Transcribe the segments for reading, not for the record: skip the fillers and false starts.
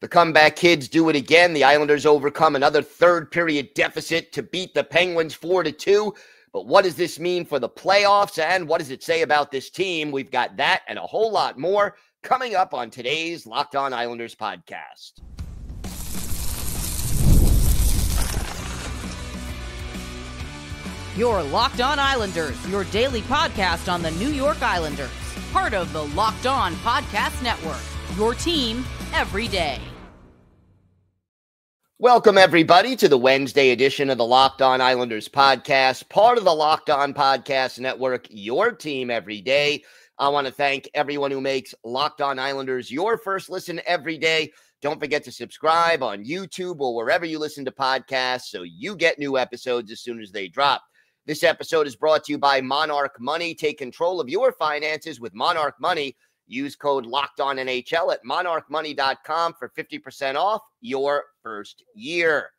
The comeback kids do it again. The Islanders overcome another third period deficit to beat the Penguins 4-2. But what does this mean for the playoffs, and what does it say about this team? We've got that and a whole lot more coming up on today's Locked On Islanders podcast. You're Locked On Islanders, your daily podcast on the New York Islanders. Part of the Locked On Podcast Network, your team every day. Welcome, everybody, to the Wednesday edition of the Locked On Islanders podcast, part of the Locked On Podcast Network, your team every day. I want to thank everyone who makes Locked On Islanders your first listen every day. Don't forget to subscribe on YouTube or wherever you listen to podcasts so you get new episodes as soon as they drop. This episode is brought to you by Monarch Money. Take control of your finances with Monarch Money. Use code LOCKEDONNHL at monarchmoney.com for 50% off your first year.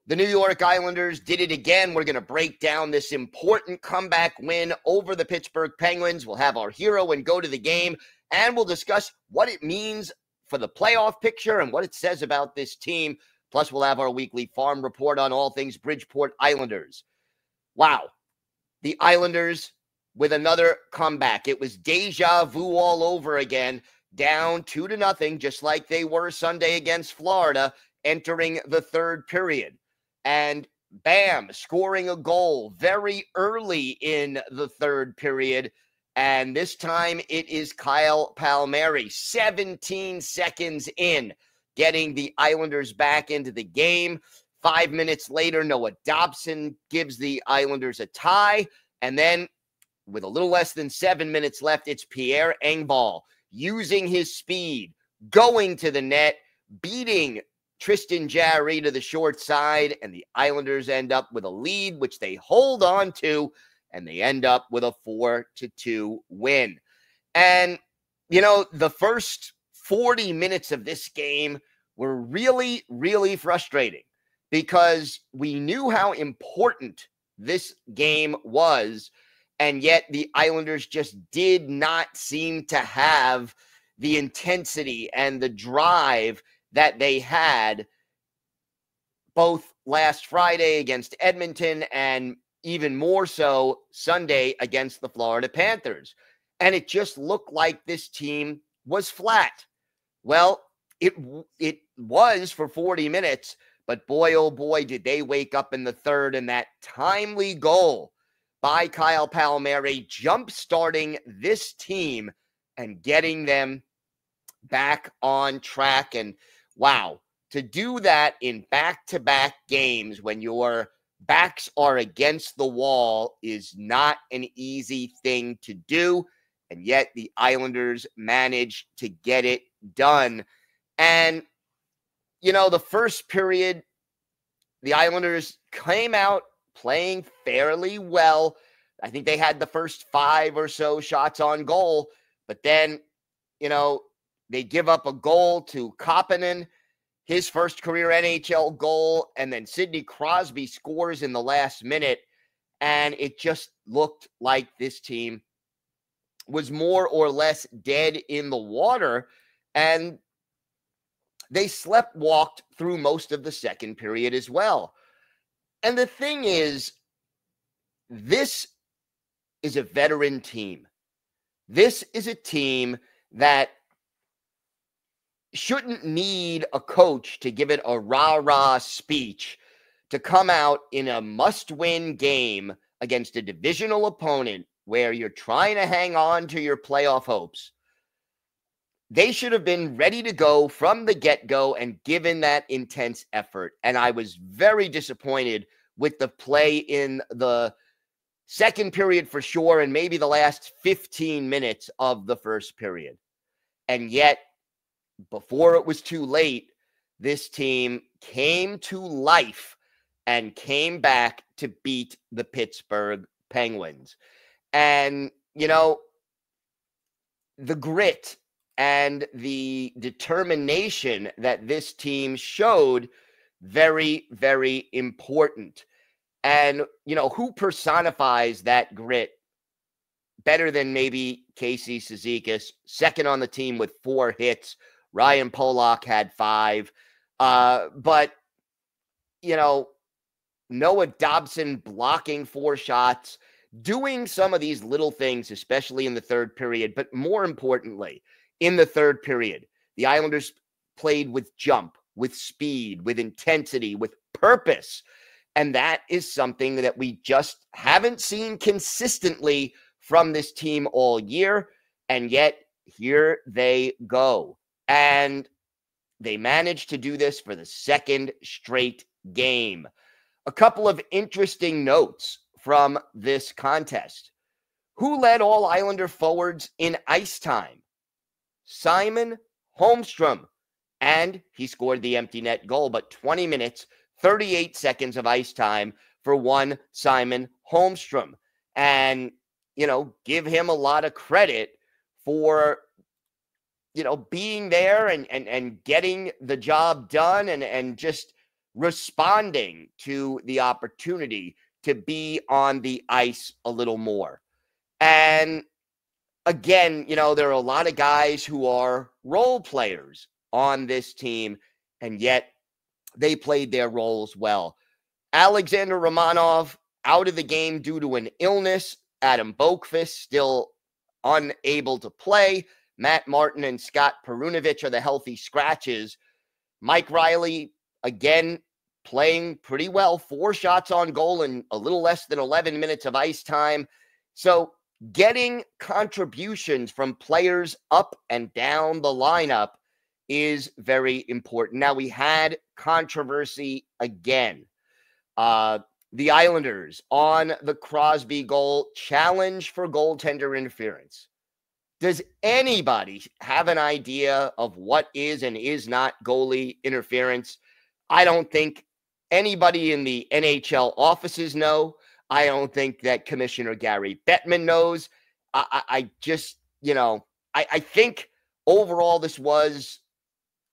The New York Islanders did it again. We're going to break down this important comeback win over the Pittsburgh Penguins. We'll have our hero and go to the game, and we'll discuss what it means for the playoff picture and what it says about this team. Plus, we'll have our weekly farm report on all things Bridgeport Islanders. Wow. The Islanders with another comeback. It was deja vu all over again, down 2-0, just like they were Sunday against Florida, entering the third period. And bam, scoring a goal very early in the third period. And this time it is Kyle Palmeri, 17 seconds in, getting the Islanders back into the game. 5 minutes later, Noah Dobson gives the Islanders a tie. And then with a little less than 7 minutes left, it's Pierre Engvall using his speed, going to the net, beating Tristan Jarry to the short side. And the Islanders end up with a lead, which they hold on to. And they end up with a 4-2 win. And, you know, the first 40 minutes of this game were really, really frustrating, because we knew how important this game was, and yet the Islanders just did not seem to have the intensity and the drive that they had both last Friday against Edmonton and even more so Sunday against the Florida Panthers. And it just looked like this team was flat. Well, it was for 40 minutes, but boy, oh boy, did they wake up in the third, and that timely goal by Kyle Palmeri jump-starting this team and getting them back on track. And wow, to do that in back-to-back games when your backs are against the wall is not an easy thing to do. And yet the Islanders managed to get it done. And you know, the first period, the Islanders came out playing fairly well. I think they had the first 5 or so shots on goal, but then, you know, they give up a goal to Kapanen, his first career NHL goal, and then Sidney Crosby scores in the last minute, and it just looked like this team was more or less dead in the water, and they slept-walked through most of the second period as well. And the thing is, this is a veteran team. This is a team that shouldn't need a coach to give it a rah-rah speech to come out in a must-win game against a divisional opponent where you're trying to hang on to your playoff hopes. They should have been ready to go from the get-go and given that intense effort. And I was very disappointed with the play in the second period for sure, and maybe the last 15 minutes of the first period. And yet, before it was too late, this team came to life and came back to beat the Pittsburgh Penguins. And, you know, the grit and the determination that this team showed, very, very important. And, you know, who personifies that grit better than maybe Casey Cizikas, second on the team with 4 hits, Ryan Polak had 5. But, Noah Dobson blocking 4 shots, doing some of these little things, especially in the third period. But more importantly, in the third period, the Islanders played with jump, with speed, with intensity, with purpose. And that is something that we just haven't seen consistently from this team all year. And yet, here they go. And they managed to do this for the second straight game. A couple of interesting notes from this contest. Who led all Islander forwards in ice time? Simon Holmstrom. And he scored the empty net goal, but 20 minutes, 38 seconds of ice time for one Simon Holmstrom. And, give him a lot of credit for, being there and getting the job done and just responding to the opportunity to be on the ice a little more. And again, there are a lot of guys who are role players on this team, and yet they played their roles well. Alexander Romanov out of the game due to an illness. Adam Boqvist still unable to play. Matt Martin and Scott Perunovich are the healthy scratches. Mike Riley, again, playing pretty well. 4 shots on goal in a little less than 11 minutes of ice time. So getting contributions from players up and down the lineup is very important. Now, we had controversy again. The Islanders on the Crosby goal, challenge for goaltender interference. Does anybody have an idea of what is and is not goalie interference? I don't think anybody in the NHL offices know. I don't think that Commissioner Gary Bettman knows. I just, I think overall this was,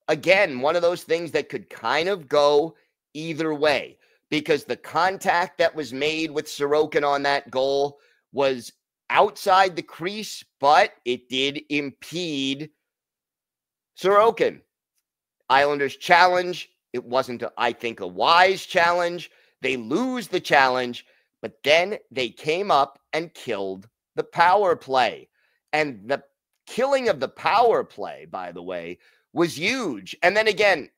again, one of those things that could kind of go either way, because the contact that was made with Sorokin on that goal was outside the crease, but it did impede Sorokin. Islanders challenge. It wasn't, I think, a wise challenge. They lose the challenge, but then they came up and killed the power play. And the killing of the power play, by the way, was huge. And then again,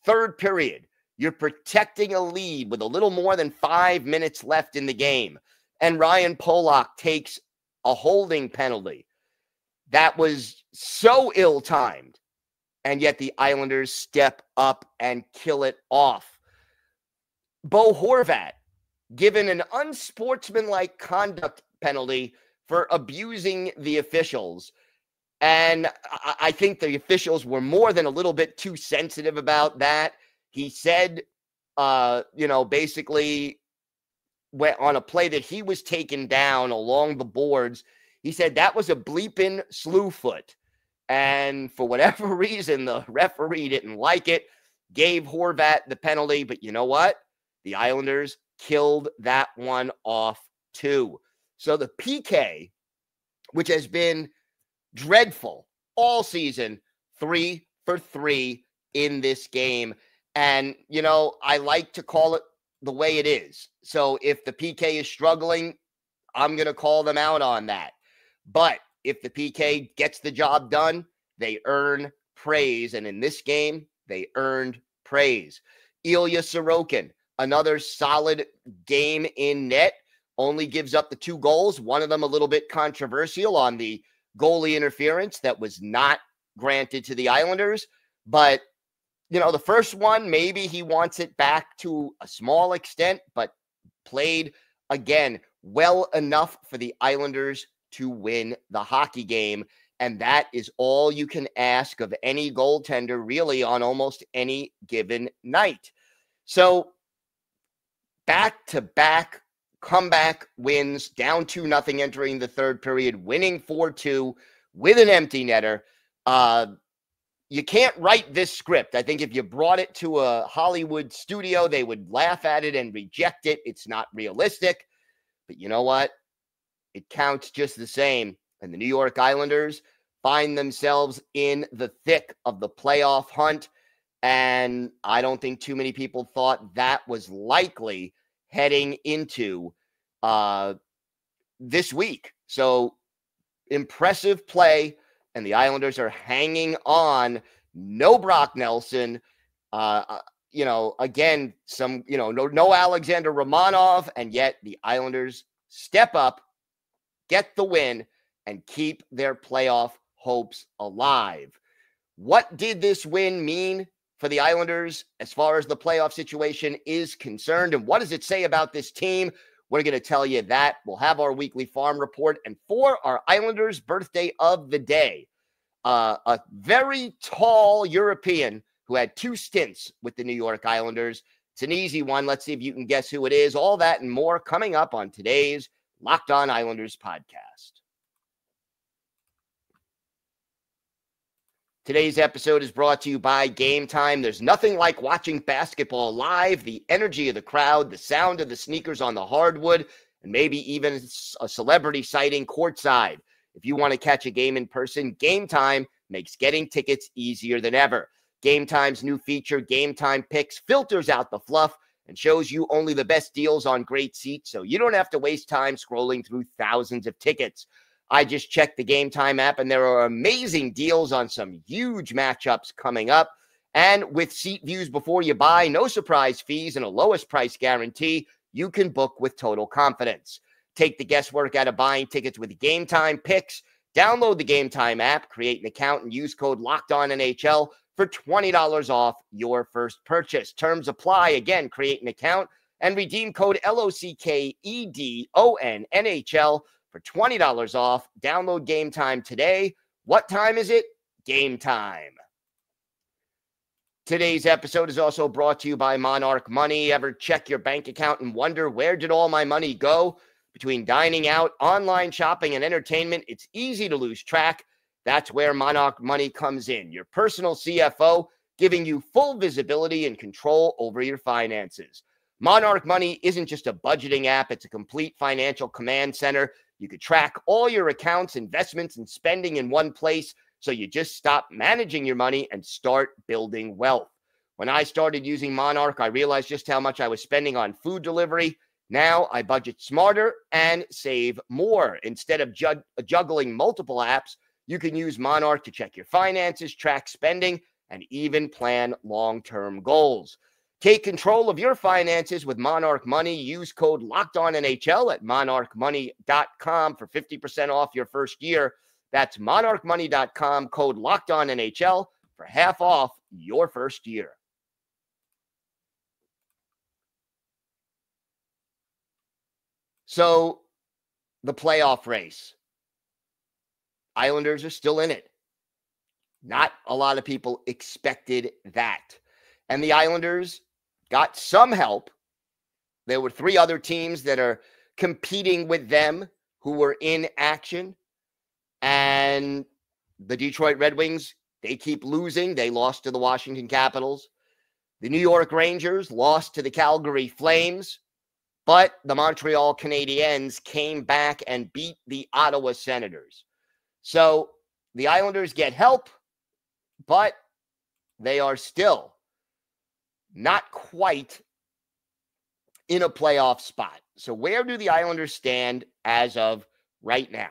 third period, you're protecting a lead with a little more than 5 minutes left in the game. And Ryan Polak takes a holding penalty. That was so ill-timed. And yet the Islanders step up and kill it off. Bo Horvat given an unsportsmanlike conduct penalty for abusing the officials. And I think the officials were more than a little bit too sensitive about that. He said, basically on a play that he was taken down along the boards, he said that was a bleeping slew foot. And for whatever reason, the referee didn't like it, gave Horvat the penalty. But you know what? The Islanders killed that one off too. So the PK, which has been dreadful all season, 3 for 3 in this game. And, I like to call it the way it is. So if the PK is struggling, I'm going to call them out on that. But if the PK gets the job done, they earn praise. And in this game, they earned praise. Ilya Sorokin, another solid game in net, only gives up the 2 goals. One of them a little bit controversial on the goalie interference that was not granted to the Islanders. But, the first one, maybe he wants it back to a small extent, but played, again, well enough for the Islanders to win the hockey game. And that is all you can ask of any goaltender, really, on almost any given night. So back-to-back comeback wins, down 2-0 entering the third period, winning 4-2 with an empty netter. You can't write this script. I think if you brought it to a Hollywood studio, they would laugh at it and reject it. It's not realistic. But you know what? It counts just the same. And the New York Islanders find themselves in the thick of the playoff hunt. And I don't think too many people thought that was likely heading into this week. So impressive play, and the Islanders are hanging on. No Brock Nelson. Again, no Alexander Romanov, and yet the Islanders step up, get the win, and keep their playoff hopes alive. What did this win mean for the Islanders as far as the playoff situation is concerned? And what does it say about this team? We're going to tell you that. We'll have our weekly farm report. And for our Islanders' birthday of the day, a very tall European who had 2 stints with the New York Islanders. It's an easy one. Let's see if you can guess who it is. All that and more coming up on today's Locked On Islanders podcast. Today's episode is brought to you by Game Time. There's nothing like watching basketball live, the energy of the crowd, the sound of the sneakers on the hardwood, and maybe even a celebrity sighting courtside. If you want to catch a game in person, Game Time makes getting tickets easier than ever. Game Time's new feature, Game Time Picks, filters out the fluff and shows you only the best deals on great seats, so you don't have to waste time scrolling through thousands of tickets. I just checked the Game Time app, and there are amazing deals on some huge matchups coming up. And with seat views before you buy, no surprise fees, and a lowest price guarantee, you can book with total confidence. Take the guesswork out of buying tickets with Game Time Picks. Download the Game Time app, create an account, and use code LOCKEDONNHL for $20 off your first purchase. Terms apply. Again, create an account and redeem code LOCKEDONNHL for $20 off. Download Game Time today. What time is it? Game time. Today's episode is also brought to you by Monarch Money. Ever check your bank account and wonder, where did all my money go? Between dining out, online shopping, and entertainment, it's easy to lose track. That's where Monarch Money comes in. Your personal CFO, giving you full visibility and control over your finances. Monarch Money isn't just a budgeting app. It's a complete financial command center. You could track all your accounts, investments, and spending in one place, so you just stop managing your money and start building wealth. When I started using Monarch, I realized just how much I was spending on food delivery. Now I budget smarter and save more. Instead of juggling multiple apps, you can use Monarch to check your finances, track spending, and even plan long-term goals. Take control of your finances with Monarch Money. Use code LOCKEDONNHL at monarchmoney.com for 50% off your first year. That's monarchmoney.com, code LOCKEDONNHL for half off your first year. So, the playoff race. Islanders are still in it. Not a lot of people expected that. And the Islanders got some help. There were 3 other teams that are competing with them who were in action. And the Detroit Red Wings, they keep losing. They lost to the Washington Capitals. The New York Rangers lost to the Calgary Flames. But the Montreal Canadiens came back and beat the Ottawa Senators. So the Islanders get help, but they are still not quite in a playoff spot. So where do the Islanders stand as of right now?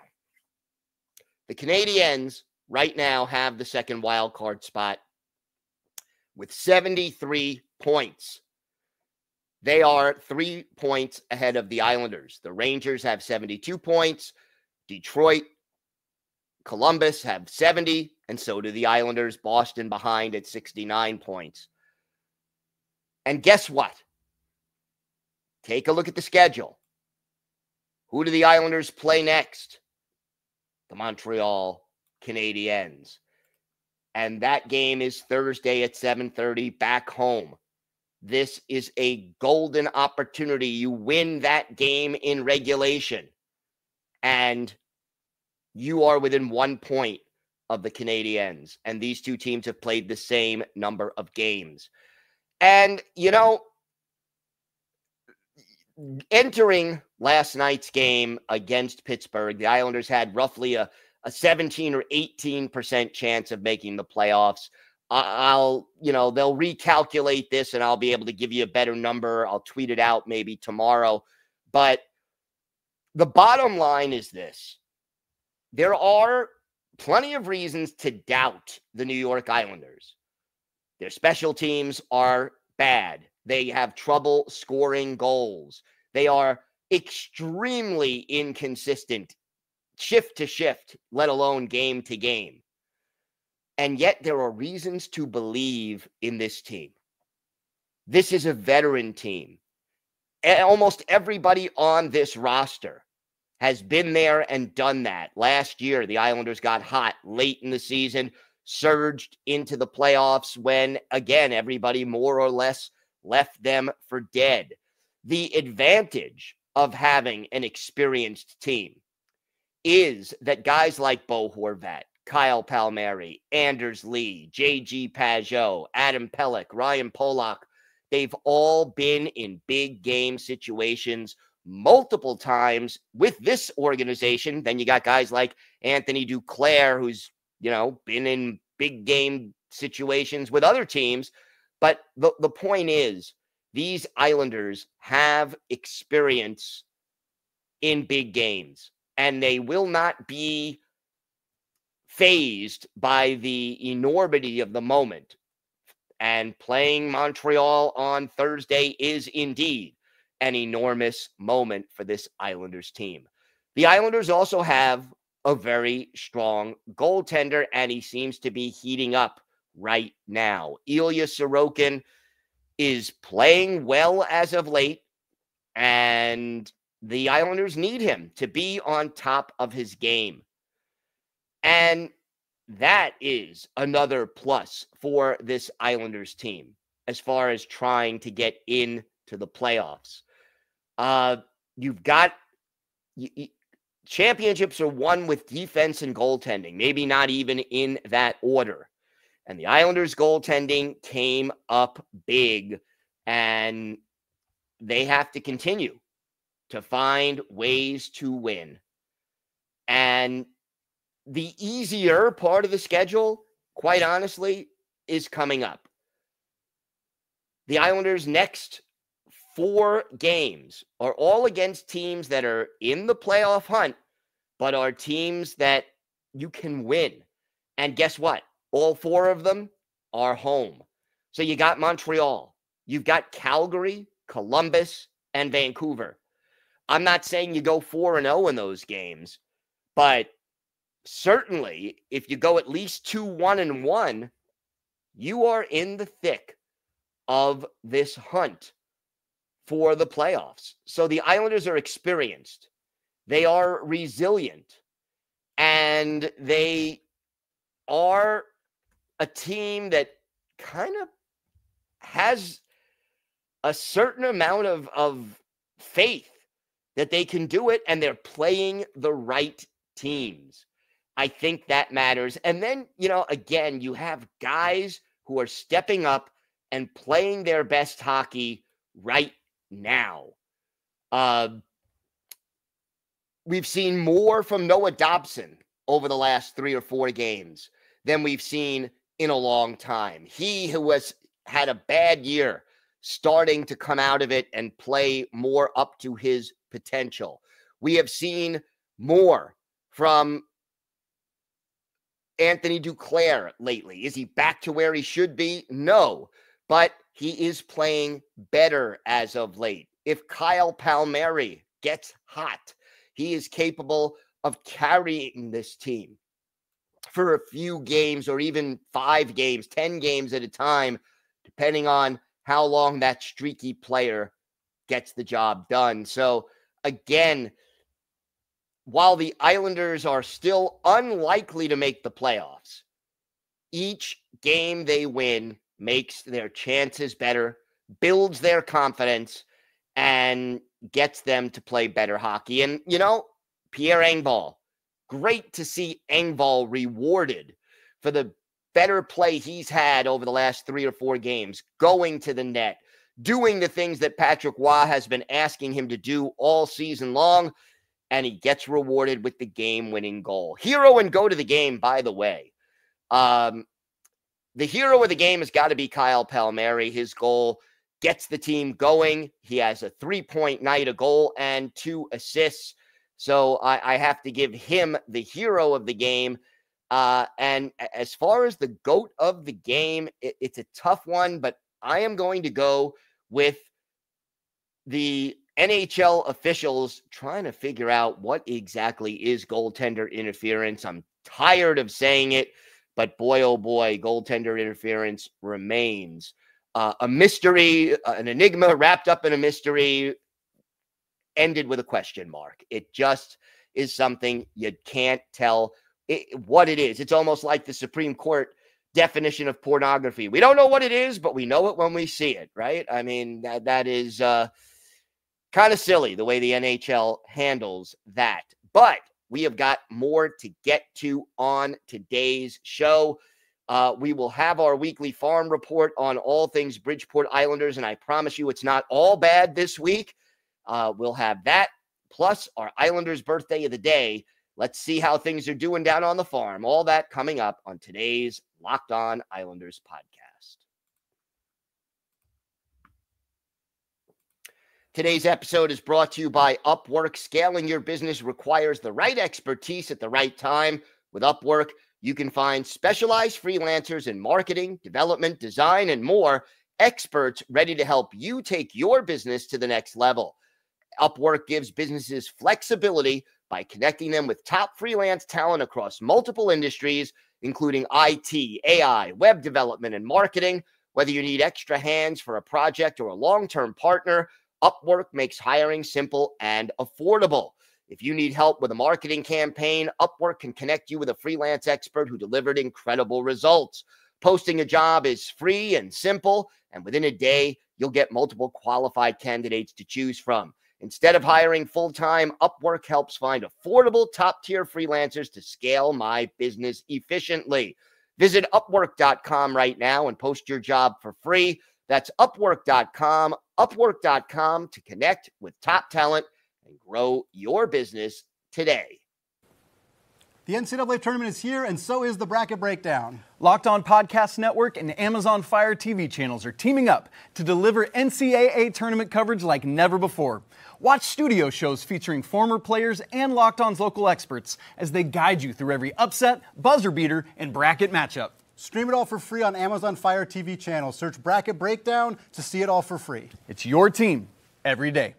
The Canadiens right now have the second wild card spot with 73 points. They are 3 points ahead of the Islanders. The Rangers have 72 points. Detroit, Columbus have 70, and so do the Islanders. Boston behind at 69 points. And guess what? Take a look at the schedule. Who do the Islanders play next? The Montreal Canadiens. And that game is Thursday at 7:30 back home. This is a golden opportunity. You win that game in regulation, and you are within 1 point of the Canadiens. And these two teams have played the same number of games. And, you know, entering last night's game against Pittsburgh, the Islanders had roughly a a 17 or 18% chance of making the playoffs. They'll recalculate this and I'll be able to give you a better number. I'll tweet it out maybe tomorrow. But the bottom line is this. There are plenty of reasons to doubt the New York Islanders. Their special teams are bad. They have trouble scoring goals. They are extremely inconsistent, shift to shift, let alone game to game. And yet there are reasons to believe in this team. This is a veteran team. Almost everybody on this roster has been there and done that. Last year, the Islanders got hot late in the season, surged into the playoffs when, again, everybody more or less left them for dead. The advantage of having an experienced team is that guys like Bo Horvat, Kyle Palmeri, Anders Lee, J.G. Pageau, Adam Pelech, Ryan Polak, they've all been in big game situations multiple times with this organization. Then you got guys like Anthony Duclair, who's, been in big game situations with other teams. But the point is, these Islanders have experience in big games, and they will not be fazed by the enormity of the moment. And playing Montreal on Thursday is indeed an enormous moment for this Islanders team. The Islanders also have a very strong goaltender, and he seems to be heating up right now. Ilya Sorokin is playing well as of late, and the Islanders need him to be on top of his game. And that is another plus for this Islanders team as far as trying to get into the playoffs. Championships are won with defense and goaltending, maybe not even in that order. And the Islanders' goaltending came up big, and they have to continue to find ways to win. And the easier part of the schedule, quite honestly, is coming up. The Islanders' next 4 games are all against teams that are in the playoff hunt, but are teams that you can win. And guess what? All 4 of them are home. So you got Montreal, you've got Calgary, Columbus, and Vancouver. I'm not saying you go 4-0 in those games, but certainly if you go at least 2-1-1, you are in the thick of this hunt for the playoffs. So the Islanders are experienced. They are resilient. And they are a team that kind of has a certain amount of faith that they can do it, and they're playing the right teams. I think that matters. And then, again, you have guys who are stepping up and playing their best hockey right now. We've seen more from Noah Dobson over the last 3 or 4 games than we've seen in a long time. He who has had a bad year starting to come out of it and play more up to his potential. We have seen more from Anthony Duclair lately. Is he back to where he should be? No, but he is playing better as of late. If Kyle Palmeri gets hot, he is capable of carrying this team for a few games or even 5 games, 10 games at a time, depending on how long that streaky player gets the job done. So again, while the Islanders are still unlikely to make the playoffs, each game they win makes their chances better, builds their confidence, and gets them to play better hockey. And, Pierre Engvall, great to see Engvall rewarded for the better play he's had over the last 3 or 4 games, going to the net, doing the things that Patrick Roy has been asking him to do all season long. and he gets rewarded with the game-winning goal. Hero and go to the game, by the way. The hero of the game has got to be Kyle Palmeri. His goal gets the team going. He has a 3-point night, a goal, and 2 assists. So I have to give him the hero of the game. And as far as the GOAT of the game, it's a tough one, but I am going to go with the NHL officials trying to figure out what exactly is goaltender interference. I'm tired of saying it, but boy, oh boy, goaltender interference remains a mystery, an enigma wrapped up in a mystery, ended with a question mark. It just is something you can't tell what it is. It's almost like the Supreme Court definition of pornography. We don't know what it is, but we know it when we see it, right? I mean, that is kind of silly the way the NHL handles that. But we have got more to get to on today's show. We will have our weekly farm report on all things Bridgeport Islanders, and I promise you it's not all bad this week. We'll have that, plus our Islanders birthday of the day. Let's see how things are doing down on the farm. All that coming up on today's Locked On Islanders podcast. Today's episode is brought to you by Upwork. Scaling your business requires the right expertise at the right time. With Upwork, you can find specialized freelancers in marketing, development, design, and more, experts ready to help you take your business to the next level. Upwork gives businesses flexibility by connecting them with top freelance talent across multiple industries, including IT, AI, web development, and marketing. Whether you need extra hands for a project or a long-term partner, Upwork makes hiring simple and affordable. If you need help with a marketing campaign, Upwork can connect you with a freelance expert who delivered incredible results. Posting a job is free and simple, and within a day, you'll get multiple qualified candidates to choose from. Instead of hiring full-time, Upwork helps find affordable top-tier freelancers to scale my business efficiently. Visit Upwork.com right now and post your job for free. That's Upwork.com, Upwork.com to connect with top talent and grow your business today. The NCAA tournament is here, and so is the Bracket Breakdown. Locked On Podcast Network and Amazon Fire TV channels are teaming up to deliver NCAA tournament coverage like never before. Watch studio shows featuring former players and Locked On's local experts as they guide you through every upset, buzzer beater, and bracket matchup. Stream it all for free on Amazon Fire TV channel. Search Bracket Breakdown to see it all for free. It's your team every day.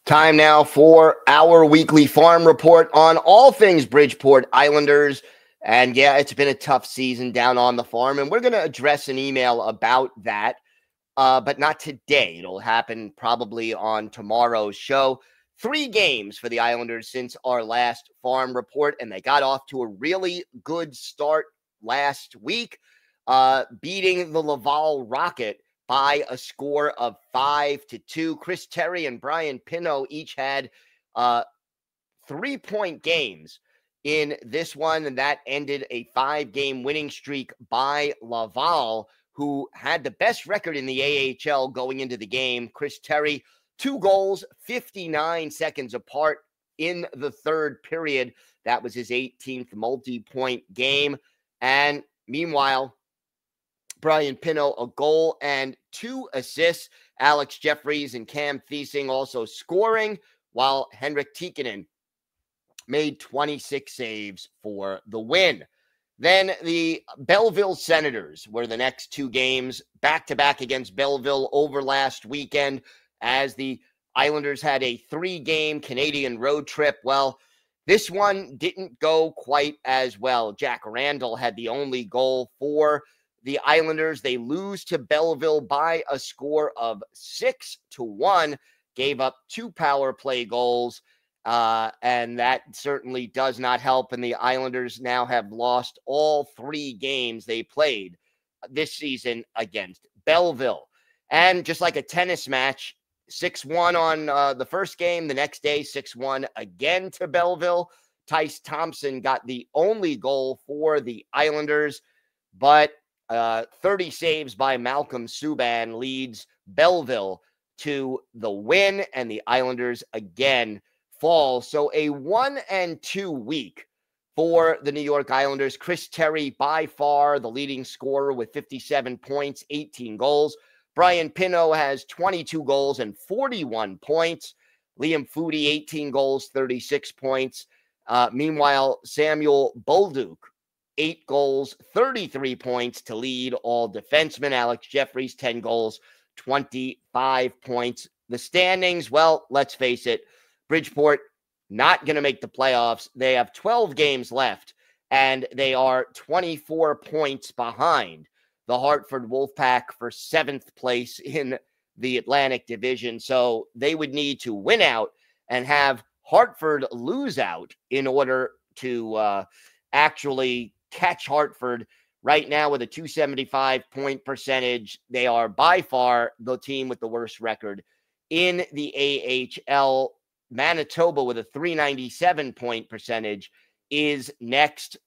Time now for our weekly farm report on all things Bridgeport Islanders. And yeah, it's been a tough season down on the farm, and we're going to address an email about that, but not today. It'll happen probably on tomorrow's show. 3 games for the Islanders since our last farm report, and they got off to a really good start last week, beating the Laval Rocket by a score of 5-2. Chris Terry and Brian Pinot each had 3-point games in this one, and that ended a 5-game winning streak by Laval, who had the best record in the AHL going into the game. Chris Terry, 2 goals, 59 seconds apart in the third period. That was his 18th multi-point game. And meanwhile, Brian Pinot, a goal and 2 assists. Alex Jeffries and Cam Thiesing also scoring, while Henrik Tikkanen made 26 saves for the win. Then the Belleville Senators were the next 2 games, back-to-back against Belleville over last weekend, as the Islanders had a 3-game Canadian road trip. Well, this one didn't go quite as well. Jack Randall had the only goal for the Islanders. They lose to Belleville by a score of 6-1, gave up 2 power play goals, and that certainly does not help. And the Islanders now have lost all 3 games they played this season against Belleville. And just like a tennis match, 6-1 on the first game. The next day, 6-1 again to Belleville. Tyce Thompson got the only goal for the Islanders, but 30 saves by Malcolm Subban leads Belleville to the win, and the Islanders again fall. So a 1-2 week for the New York Islanders. Chris Terry, by far the leading scorer with 57 points, 18 goals. Brian Pino has 22 goals and 41 points. Liam Foudy, 18 goals, 36 points. Meanwhile, Samuel Bolduc, 8 goals, 33 points to lead all defensemen. Alex Jeffries, 10 goals, 25 points. The standings, well, let's face it, Bridgeport not going to make the playoffs. They have 12 games left, and they are 24 points behind the Hartford Wolfpack for 7th place in the Atlantic Division. So they would need to win out and have Hartford lose out in order to actually catch Hartford. Right now with a 275 point percentage, they are by far the team with the worst record in the AHL. Manitoba with a 397 point percentage is next.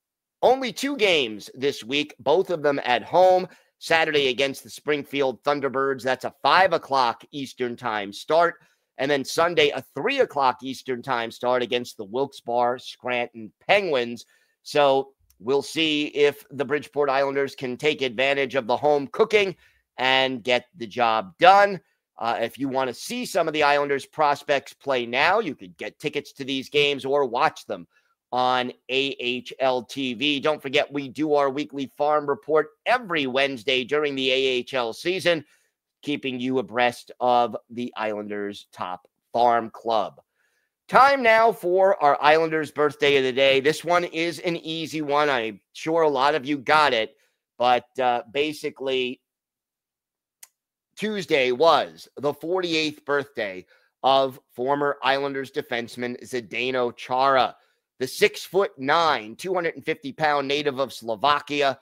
Only 2 games this week, both of them at home. Saturday against the Springfield Thunderbirds. That's a 5 o'clock Eastern time start. And then Sunday, a 3 o'clock Eastern time start against the Wilkes-Barre Scranton Penguins. So we'll see if the Bridgeport Islanders can take advantage of the home cooking and get the job done. If you want to see some of the Islanders prospects play now, you could get tickets to these games or watch them on AHL TV. Don't forget, we do our weekly farm report every Wednesday during the AHL season, keeping you abreast of the Islanders' top farm club. Time now for our Islanders birthday of the day. This one is an easy one. I'm sure a lot of you got it, but basically Tuesday was the 48th birthday of former Islanders defenseman Zdeno Chara, the 6'9", 250-pound native of Slovakia,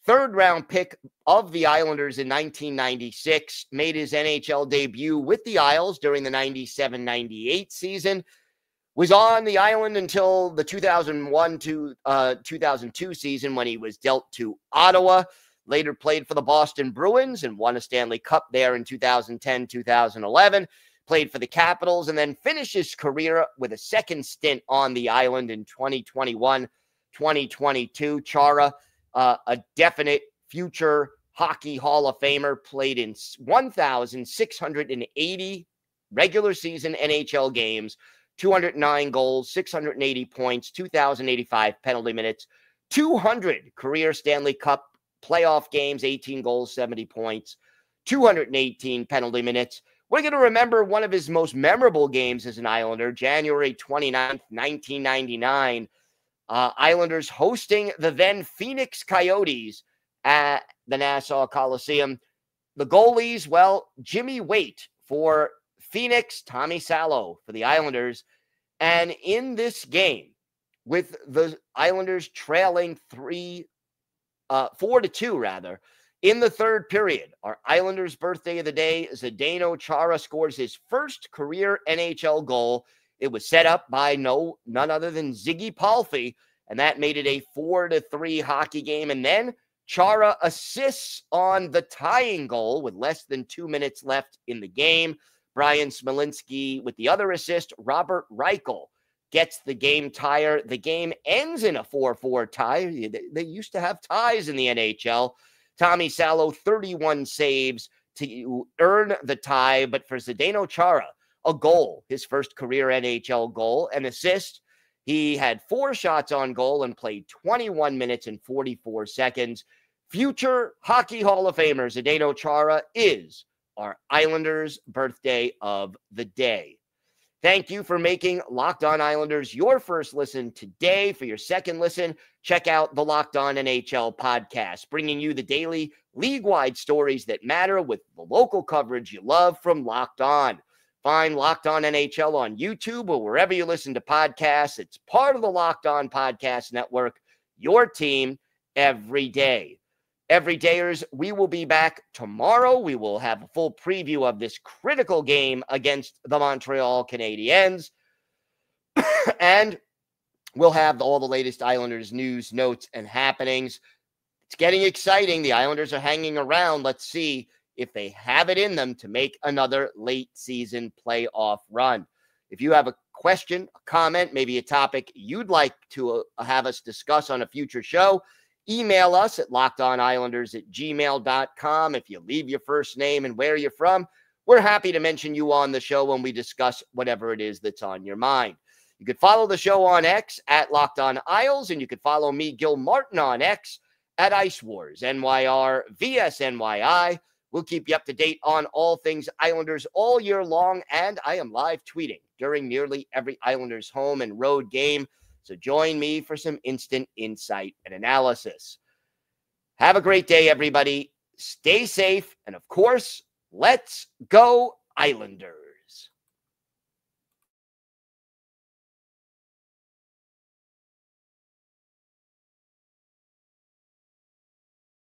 3rd-round pick of the Islanders in 1996, made his NHL debut with the Isles during the 97-98 season, was on the island until the 2001 to 2002 season when he was dealt to Ottawa. Later played for the Boston Bruins and won a Stanley Cup there in 2010-2011. Played for the Capitals and then finished his career with a second stint on the island in 2021-2022. Chara, a definite future Hockey Hall of Famer, played in 1,680 regular season NHL games, 209 goals, 680 points, 2,085 penalty minutes, 200 career Stanley Cup playoff games, 18 goals, 70 points, 218 penalty minutes. We're going to remember one of his most memorable games as an Islander, January 29th, 1999. Islanders hosting the then Phoenix Coyotes at the Nassau Coliseum. The goalies, well, Jimmy Waite for Phoenix, Tommy Salo for the Islanders. And in this game, with the Islanders trailing 4-2 rather, in the 3rd period, our Islanders' birthday of the day, Zdeno Chara scores his first career NHL goal. It was set up by none other than Ziggy Palffy, and that made it a 4-3 hockey game. And then Chara assists on the tying goal with less than 2 minutes left in the game. Brian Smolinski with the other assist. Robert Reichel gets the game tire. The game ends in a 4-4 tie. They used to have ties in the NHL. Tommy Salo, 31 saves to earn the tie. But for Zdeno Chara, a goal, his first career NHL goal, an assist. He had 4 shots on goal and played 21 minutes and 44 seconds. Future Hockey Hall of Famer Zdeno Chara is our Islanders' birthday of the day. Thank you for making Locked On Islanders your first listen today. For your second listen, check out the Locked On NHL podcast, bringing you the daily league-wide stories that matter with the local coverage you love from Locked On. Find Locked On NHL on YouTube or wherever you listen to podcasts. It's part of the Locked On Podcast Network, your team every day. Everydayers, we will be back tomorrow. We will have a full preview of this critical game against the Montreal Canadiens. And we'll have all the latest Islanders news, notes, and happenings. It's getting exciting. The Islanders are hanging around. Let's see if they have it in them to make another late season playoff run. If you have a question, a comment, maybe a topic you'd like to have us discuss on a future show, email us at lockedonislanders@gmail.com. If you leave your first name and where you're from, we're happy to mention you on the show when we discuss whatever it is that's on your mind. You could follow the show on X at Locked On Isles, and you could follow me, Gil Martin, on X at Ice Wars, NYR, VSNYI. We'll keep you up to date on all things Islanders all year long, and I am live tweeting during nearly every Islanders home and road game. So join me for some instant insight and analysis. Have a great day, everybody. Stay safe, and of course, let's go Islanders.